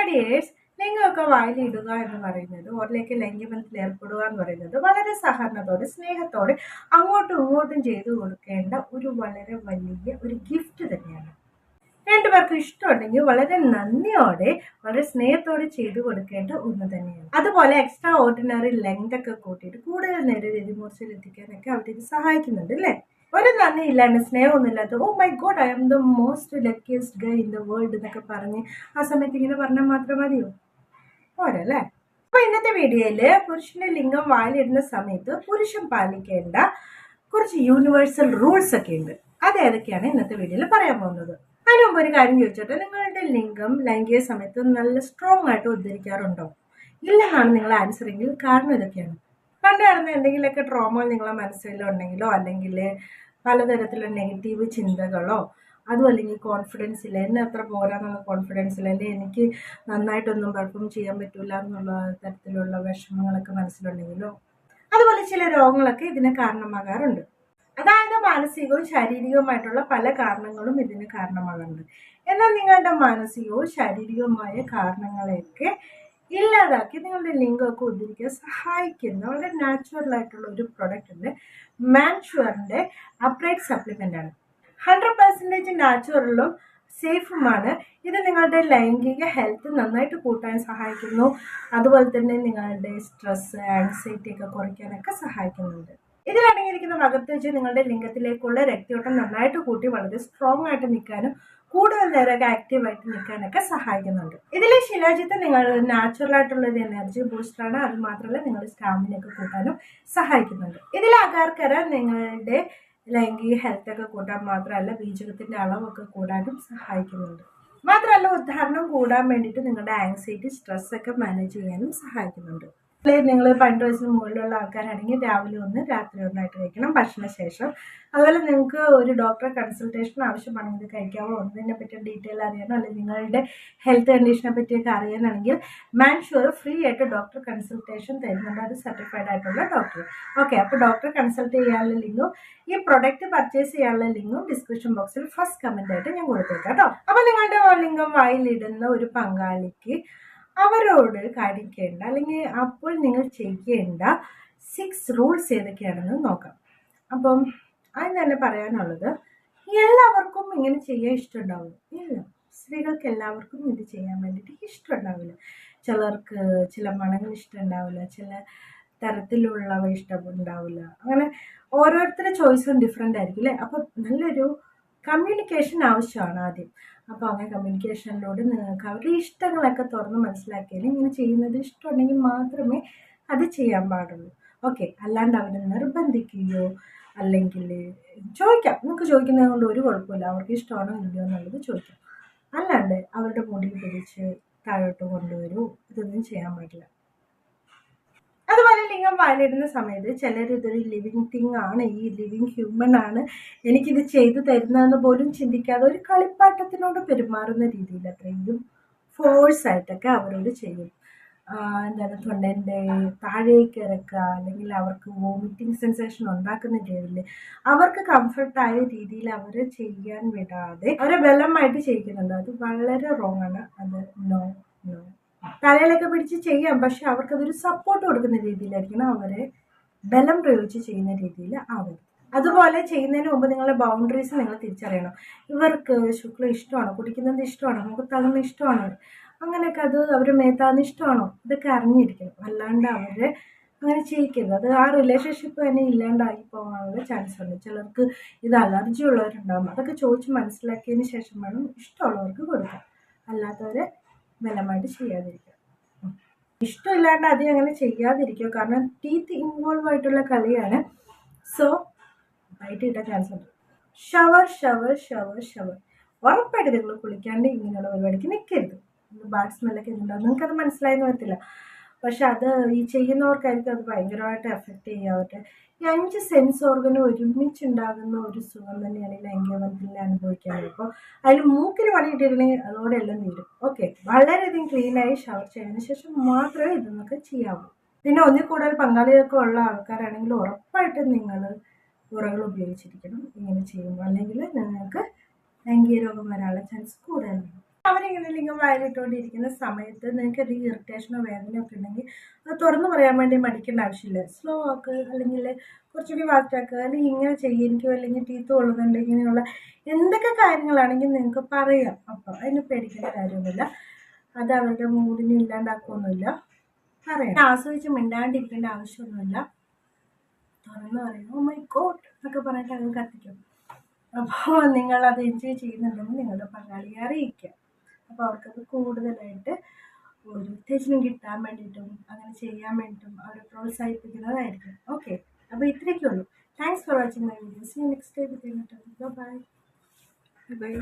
Dears, ലിംഗമൊക്കെ വായിലിടുക എന്ന് പറയുന്നത്, ഓരിലേക്ക് ലൈംഗികബന്ധത്തിൽ ഏർപ്പെടുക എന്ന് പറയുന്നത് വളരെ സഹകരണത്തോടെ സ്നേഹത്തോടെ അങ്ങോട്ടും ഇങ്ങോട്ടും ചെയ്തു കൊടുക്കേണ്ട ഒരു വളരെ വലിയ ഒരു ഗിഫ്റ്റ് തന്നെയാണ്. രണ്ടുപേർക്കും ഇഷ്ടമുണ്ടെങ്കിൽ വളരെ നന്ദിയോടെ വളരെ സ്നേഹത്തോടെ ചെയ്തു കൊടുക്കേണ്ട ഒന്ന് തന്നെയാണ്. അതുപോലെ എക്സ്ട്രാ ഓർഡിനറി ലെങ്ത് ഒക്കെ കൂട്ടിയിട്ട് കൂടുതൽ നേരം രതിമൂർച്ചയിൽ എത്തിക്കാനൊക്കെ അവർക്ക് സഹായിക്കുന്നുണ്ട് അല്ലേ? ഒരു നന്ദി ഇല്ലാണ്ട് സ്നേഹമൊന്നും ഇല്ലാത്ത oh my god I am the most luckiest guy in the world എന്നൊക്കെ പറഞ്ഞ് ആ സമയത്ത് ഇങ്ങനെ പറഞ്ഞാൽ മാത്രം മതിയോ? പോരല്ലേ? അപ്പൊ ഇന്നത്തെ വീഡിയോയില് പുരുഷന്റെ ലിംഗം വായിലിടുന്ന സമയത്ത് പുരുഷൻ പാലിക്കേണ്ട കുറച്ച് യൂണിവേഴ്സൽ റൂൾസ് ഒക്കെ ഉണ്ട്. അത് ഏതൊക്കെയാണ് ഇന്നത്തെ വീഡിയോയിൽ പറയാൻ പോകുന്നത്. അതിന് മുമ്പ് ഒരു കാര്യം ചോദിച്ചോട്ടെ, നിങ്ങളുടെ ലിംഗം ലൈംഗിക സമയത്ത് നല്ല സ്ട്രോങ് ആയിട്ട് ഉദ്ധരിക്കാറുണ്ടോ? ഇല്ലെന്നാണ് നിങ്ങൾ ആൻസർ എങ്കിൽ കാരണം ഇതൊക്കെയാണ്. പണ്ട് നടന്ന എന്തെങ്കിലുമൊക്കെ ട്രോമ നിങ്ങളെ മനസ്സിലുണ്ടെങ്കിലോ അല്ലെങ്കിൽ പലതരത്തിലുള്ള നെഗറ്റീവ് ചിന്തകളോ അതും അല്ലെങ്കിൽ കോൺഫിഡൻസ് ഇല്ല, എന്നെ അത്ര പോരാന്നുള്ള കോൺഫിഡൻസ് ഇല്ല, അല്ലെങ്കിൽ എനിക്ക് നന്നായിട്ടൊന്നും പെർഫോം ചെയ്യാൻ പറ്റില്ല എന്നുള്ള തരത്തിലുള്ള വിഷമങ്ങളൊക്കെ മനസ്സിലുണ്ടെങ്കിലോ അതുപോലെ ചില രോഗങ്ങളൊക്കെ ഇതിന് കാരണമാകാറുണ്ട്. അതായത് മാനസികവും ശാരീരികവുമായിട്ടുള്ള പല കാരണങ്ങളും ഇതിന് കാരണമാകുന്നുണ്ട്. എന്നാൽ നിങ്ങളുടെ മാനസികവും ശാരീരികവുമായ കാരണങ്ങളെയൊക്കെ ഇല്ലാതാക്കി നിങ്ങളുടെ ലിംഗമൊക്കെ ഉദ്ധരിക്കാൻ സഹായിക്കുന്ന വളരെ നാച്ചുറൽ ആയിട്ടുള്ള ഒരു പ്രൊഡക്റ്റ് ഉണ്ട്. മാൻഷുവറിന്റെ അപ്രൈറ്റ് സപ്ലിമെന്റ് ആണ്. 100% നാച്ചുറലും സേഫുമാണ്. ഇത് നിങ്ങളുടെ ലൈംഗിക ഹെൽത്ത് നന്നായിട്ട് കൂട്ടാൻ സഹായിക്കുന്നു. അതുപോലെ തന്നെ നിങ്ങളുടെ സ്ട്രെസ് ആൻസൈറ്റി ഒക്കെ കുറയ്ക്കാനൊക്കെ സഹായിക്കുന്നുണ്ട്. ഇതിലടങ്ങിയിരിക്കുന്ന ഭാഗത്ത് വെച്ച് നിങ്ങളുടെ ലിംഗത്തിലേക്കുള്ള രക്തയോട്ടം നന്നായിട്ട് കൂട്ടി വളരെ സ്ട്രോങ് ആയിട്ട് നിൽക്കാനും കൂടുതൽ നേരമൊക്കെ ആക്റ്റീവായിട്ട് നിൽക്കാനൊക്കെ സഹായിക്കുന്നുണ്ട്. ഇതിലെ ശിലാജിത്ത് നിങ്ങൾ നാച്ചുറൽ ആയിട്ടുള്ള ഒരു എനർജി ബൂസ്റ്ററാണ്. അത് മാത്രമല്ല നിങ്ങളുടെ സ്റ്റാമിനയൊക്കെ കൂട്ടാനും സഹായിക്കുന്നുണ്ട്. ഇതിൽ അകാർക്കര നിങ്ങളുടെ ലൈംഗിക ഹെൽത്ത് ഒക്കെ കൂട്ടാൻ മാത്രമല്ല ബീജകത്തിന്റെ അളവൊക്കെ കൂടാനും സഹായിക്കുന്നുണ്ട്. മാത്രമല്ല ഉദാഹരണം കൂടാൻ വേണ്ടിയിട്ട് നിങ്ങളുടെ ആങ്സൈറ്റി സ്ട്രെസ് ഒക്കെ മാനേജ് ചെയ്യാനും സഹായിക്കുന്നുണ്ട്. നിങ്ങൾ 12 വയസ്സിന് മുകളിലുള്ള ആൾക്കാരാണെങ്കിൽ രാവിലെ ഒന്ന് രാത്രി ഒന്നായിട്ട് കഴിക്കണം ഭക്ഷണശേഷം. അതുപോലെ നിങ്ങൾക്ക് ഒരു ഡോക്ടറെ കൺസൾട്ടേഷൻ ആവശ്യമാണെങ്കിൽ ഇത് കഴിക്കാവോ, ഒന്നിനെ പറ്റി ഡീറ്റെയിൽ അറിയാനോ അല്ലെങ്കിൽ നിങ്ങളുടെ ഹെൽത്ത് കണ്ടീഷനെ പറ്റിയൊക്കെ അറിയാനാണെങ്കിൽ മാൻഷുവർ ഫ്രീ ആയിട്ട് ഡോക്ടർ കൺസൾട്ടേഷൻ തരുന്നുണ്ട്. അത് സർട്ടിഫൈഡ് ആയിട്ടുള്ള ഡോക്ടർ. ഓക്കെ, അപ്പോൾ ഡോക്ടറെ കൺസൾട്ട് ചെയ്യാനുള്ള ലിങ്കും ഈ പ്രൊഡക്റ്റ് പർച്ചേസ് ചെയ്യാനുള്ള ലിങ്കും ഡിസ്ക്രിപ്ഷൻ ബോക്സിൽ ഫസ്റ്റ് കമന്റ് ആയിട്ട് ഞാൻ കൊടുത്തേക്കാം കേട്ടോ. അപ്പോൾ നിങ്ങളുടെ ലിംഗം വായിലിടുന്ന ഒരു പങ്കാളിക്ക് അവരോട് കാണിക്കേണ്ട അല്ലെങ്കിൽ അപ്പോൾ നിങ്ങൾ ചെയ്യേണ്ട 6 റൂൾസ് ഏതൊക്കെയാണെന്ന് നോക്കാം. അപ്പം അതിന് തന്നെ പറയാനുള്ളത്, എല്ലാവർക്കും ഇങ്ങനെ ചെയ്യാൻ ഇഷ്ടമുണ്ടാവില്ല. ഇല്ല, സ്ത്രീകൾക്ക് എല്ലാവർക്കും ഇത് ചെയ്യാൻ വേണ്ടിയിട്ട് ഇഷ്ടമുണ്ടാവില്ല. ചിലർക്ക് ചില മണങ്ങൾ ഇഷ്ടമുണ്ടാവില്ല, ചില തരത്തിലുള്ളവ ഇഷ്ടമുണ്ടാവില്ല. അങ്ങനെ ഓരോരുത്തരുടെ ചോയ്സും ഡിഫറെൻ്റ് ആയിരിക്കും അല്ലേ? അപ്പം നല്ലൊരു കമ്മ്യൂണിക്കേഷൻ ആവശ്യമാണ് ആദ്യം. അപ്പോൾ അങ്ങനെ കമ്മ്യൂണിക്കേഷനിലൂടെ നിങ്ങൾക്ക് അവരുടെ ഇഷ്ടങ്ങളൊക്കെ തുറന്ന് മനസ്സിലാക്കിയാൽ ഇങ്ങനെ ചെയ്യുന്നത് ഇഷ്ടമുണ്ടെങ്കിൽ മാത്രമേ അത് ചെയ്യാൻ പാടുള്ളൂ. ഓക്കെ, അല്ലാണ്ട് അവരെ നിർബന്ധിക്കുകയോ അല്ലെങ്കിൽ ചോദിക്കാം, നിങ്ങൾക്ക് ചോദിക്കുന്നത് കൊണ്ട് ഒരു കുഴപ്പമില്ല, അവർക്ക് ഇഷ്ടമാണോ ഇല്ലയോ എന്നുള്ളത് ചോദിക്കാം. അല്ലാണ്ട് അവരുടെ മുടി പിടിച്ച് താഴോട്ട് കൊണ്ടുവരൂ, ഇതൊന്നും ചെയ്യാൻ പാടില്ല. അതുപോലെ ലിംഗം വായിലിടുന്ന സമയത്ത് ചിലർ ഇതൊരു ലിവിങ് തിങ് ആണ്, ഈ ലിവിങ് ഹ്യൂമൻ ആണ്, എനിക്കിത് ചെയ്തു തരുന്നതെന്ന് പോലും ചിന്തിക്കാതെ ഒരു കളിപ്പാട്ടത്തിനോട് പെരുമാറുന്ന രീതിയിൽ അത്രയും ഫോഴ്സ് ആയിട്ടൊക്കെ അവരോട് ചെയ്യും. എന്താണ് തൊണ്ടൻ്റെ താഴേക്ക് ഇറക്കുക അല്ലെങ്കിൽ അവർക്ക് വോമിറ്റിംഗ് സെൻസേഷൻ ഉണ്ടാക്കുന്ന രീതിയിൽ അവർക്ക് കംഫർട്ടായ രീതിയിൽ അവരെ ചെയ്യാൻ വിടാതെ അവരെ ബലമായിട്ട് ചെയ്യിക്കുന്നുണ്ട്. അത് വളരെ റോങ് ആണ്. അത് നോ നോ. തലയിലൊക്കെ പിടിച്ച് ചെയ്യാം, പക്ഷെ അവർക്കതൊരു സപ്പോർട്ട് കൊടുക്കുന്ന രീതിയിലായിരിക്കണം, അവരെ ബലം പ്രയോഗിച്ച് ചെയ്യുന്ന രീതിയിൽ ആവരുത്. അതുപോലെ ചെയ്യുന്നതിന് മുമ്പ് നിങ്ങളുടെ ബൗണ്ടറീസ് നിങ്ങൾ തിരിച്ചറിയണം. ഇവർക്ക് ശുക്ലം ഇഷ്ടമാണോ, കുടിക്കുന്നത് ഇഷ്ടമാണോ, മുഖത്താകുന്ന ഇഷ്ടമാണോ, അങ്ങനെയൊക്കെ അത് അവർ മേത്താകുന്ന ഇഷ്ടമാണോ, ഇതൊക്കെ അറിഞ്ഞിരിക്കണം. അല്ലാണ്ട് അവരെ അങ്ങനെ ചെയ്യിക്കരുത്. അത് ആ റിലേഷൻഷിപ്പ് തന്നെ ഇല്ലാണ്ടായി പോകാനുള്ള ചാൻസ് ഉണ്ട്. ചിലർക്ക് ഇത് അലർജി ഉള്ളവരുണ്ടാകും. അതൊക്കെ ചോദിച്ച് മനസ്സിലാക്കിയതിന് ശേഷം വേണം ഇഷ്ടമുള്ളവർക്ക് കൊടുക്കാം, അല്ലാത്തവരെ ബലമായിട്ട് ചെയ്യാതിരിക്കുക. ഇഷ്ടമില്ലാണ്ട് അധികം അങ്ങനെ ചെയ്യാതിരിക്കുക, കാരണം ടീത്ത് ഇൻവോൾവ് ആയിട്ടുള്ള കളിയാണ്. സോ വൈകിട്ട് കിട്ടാൻ ചാൻസ് ഉണ്ട്. ഷവർ ഷവർ ഷവർ ഷവർ ഉറപ്പായിട്ട് നിങ്ങൾ കുളിക്കാണ്ട് ഇങ്ങനെയുള്ള പരിപാടിക്ക് നിൽക്കരുത്. ബാഡ് സ്മെല്ലൊക്കെ ഉണ്ടാവും, നിങ്ങൾക്കത് മനസ്സിലായെന്ന് വരത്തില്ല, പക്ഷെ അത് ഈ ചെയ്യുന്നവർക്കായിരിക്കും അത് ഭയങ്കരമായിട്ട് എഫക്റ്റ് ചെയ്യാവട്ടെ. ഈ 5 സെൻസ് ഓർഗനും ഒരുമിച്ചുണ്ടാകുന്ന ഒരു സുഖം തന്നെയാണ് ഈ ലൈംഗികബന്ധത്തിൽ അനുഭവിക്കുന്നത്. അപ്പോൾ അതിൽ മൂക്കിന് പണി കിട്ടിയിട്ടുണ്ടെങ്കിൽ അതോടെ എല്ലാം തീരും. ഓക്കെ, വളരെയധികം ക്ലീനായി ഷവർ ചെയ്തതിന് ശേഷം മാത്രമേ ഇതൊക്കെ ചെയ്യാവൂ. പിന്നെ ഒന്നിൽ കൂടുതൽ പങ്കാളികളൊക്കെ ഉള്ള ആൾക്കാരാണെങ്കിൽ ഉറപ്പായിട്ടും നിങ്ങൾ ഉറകൾ ഉപയോഗിച്ചിരിക്കണം ഇങ്ങനെ ചെയ്യുമ്പോൾ, അല്ലെങ്കിൽ നിങ്ങൾക്ക് ലൈംഗിക രോഗം വരാനുള്ള ചാൻസ് കൂടുതലാണ്. അവരിങ്ങനെ ലിംഗം വായിലിട്ടുകൊണ്ടിരിക്കുന്ന സമയത്ത് നിങ്ങൾക്ക് എന്തെങ്കിലും ഇറിറ്റേഷനോ വേദനയോ ഒക്കെ ഉണ്ടെങ്കിൽ അത് തുറന്നു പറയാൻ വേണ്ടി മടിക്കേണ്ട ആവശ്യമില്ല. സ്ലോ ആക്ക്, അല്ലെങ്കിൽ കുറച്ചുകൂടി ഫാസ്റ്റാക്കുക, അല്ലെങ്കിൽ ഇങ്ങനെ ചെയ്യുക, എനിക്ക് അല്ലെങ്കിൽ ടീത്ത് കൊള്ളുന്നുണ്ട്, ഇങ്ങനെയുള്ള എന്തൊക്കെ കാര്യങ്ങളാണെങ്കിൽ നിങ്ങൾക്ക് പറയാം. അപ്പോൾ അതിന് പേടിക്കേണ്ട കാര്യമൊന്നുമില്ല. അത് അവരുടെ മൂഡിനെ ഇല്ലാണ്ടാക്കുകയൊന്നുമില്ല. പറയാം, ആസ്വദിച്ച് മിണ്ടാണ്ടിരിക്കേണ്ട ആവശ്യമൊന്നുമില്ല. തുറന്നു പറയും ഓ മൈ ഗോഡ് എന്നൊക്കെ പറഞ്ഞിട്ട് അങ്ങ് കത്തിക്കും. അപ്പോൾ നിങ്ങളത് എൻജോയ് ചെയ്യുന്നുണ്ടെങ്കിൽ നിങ്ങളുടെ പങ്കാളിയെ അറിയിക്കുക. അപ്പോൾ അവർക്കത് കൂടുതലായിട്ട് ഒരു ഉത്തേജനം കിട്ടാൻ വേണ്ടിയിട്ടും അങ്ങനെ ചെയ്യാൻ വേണ്ടിയിട്ടും അവർ പ്രോത്സാഹിപ്പിക്കുന്നതായിരിക്കും. ഓക്കെ, അപ്പോൾ ഇത്രയൊക്കെ ഉള്ളൂ. Thanks for watching my videos. Next time bye bye.